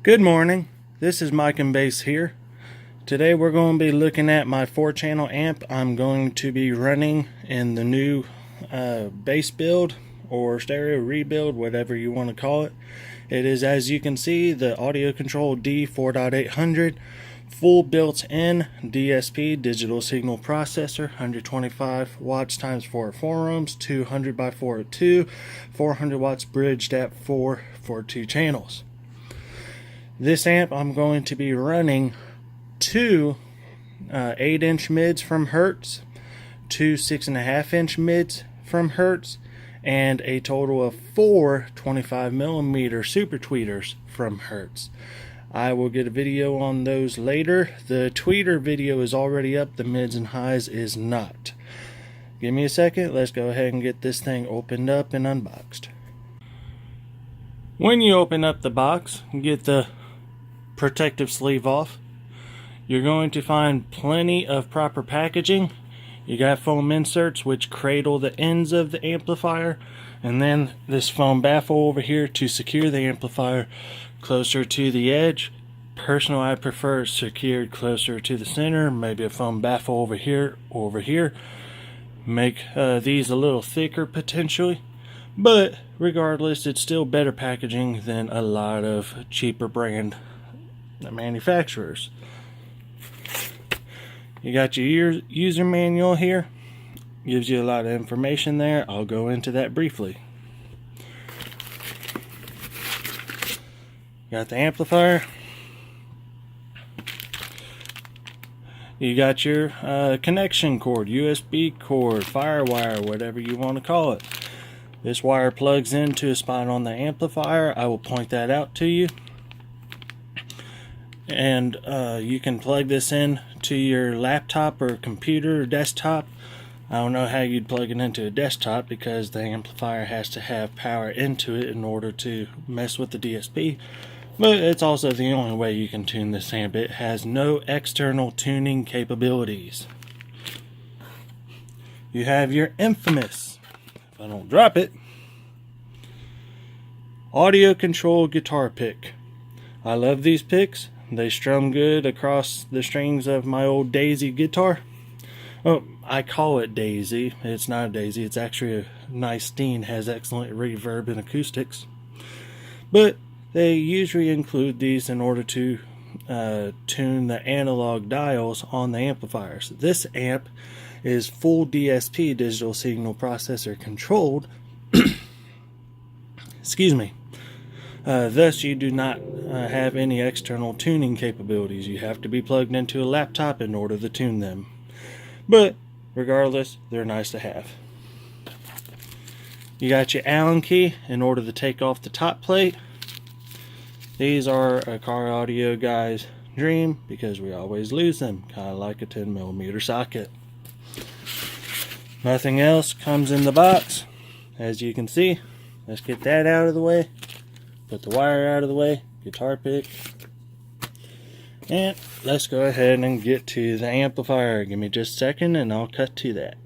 Good morning, this is Mike and Bass here. Today we're going to be looking at my 4-channel amp I'm going to be running in the new bass build or stereo rebuild, whatever you want to call it. It is, as you can see, the audio control d-4.800 full built-in DSP digital signal processor, 125 watts times 4 at 4 ohms, 200 by 4 at 2, 400 watts bridged at 4 for 2 channels. This amp I'm going to be running two 8-inch mids from Hertz, two 6.5-inch mids from Hertz, and a total of 4 25mm super tweeters from Hertz. I will get a video on those later. The tweeter video is already up, the mids and highs is not. Give me a second, let's go ahead and get this thing opened up and unboxed. When you open up the box, get the protective sleeve off. You're going to find plenty of proper packaging. You got foam inserts which cradle the ends of the amplifier, and then this foam baffle over here to secure the amplifier closer to the edge. Personally, I prefer secured closer to the center, maybe a foam baffle over here or over here. Make these a little thicker potentially, but regardless, it's still better packaging than a lot of cheaper brand manufacturers. You got your user manual here, gives you a lot of information there. I'll go into that briefly. Got the amplifier, you got your connection cord, USB cord, firewire, whatever you want to call it. This wire plugs into a spot on the amplifier. I will point that out to you. And you can plug this in to your laptop or computer or desktop. I don't know how you'd plug it into a desktop because the amplifier has to have power into it in order to mess with the DSP, but it's also the only way you can tune this amp. It has no external tuning capabilities. You have your infamous, if I don't drop it, audio control guitar pick. I love these picks. They strum good across the strings of my old Daisy guitar. Oh, I call it Daisy. It's not a Daisy. It's actually a nice Steen. Has excellent reverb and acoustics. But they usually include these in order to tune the analog dials on the amplifiers. This amp is full DSP, digital signal processor controlled. Excuse me. Thus, you do not have any external tuning capabilities. You have to be plugged into a laptop in order to tune them. But, regardless, they're nice to have. You got your Allen key in order to take off the top plate. These are a car audio guy's dream because we always lose them, kind of like a 10mm socket. Nothing else comes in the box, as you can see. Let's get that out of the way. Put the wire out of the way, guitar pick, and let's go ahead and get to the amplifier. Give me just a second and I'll cut to that.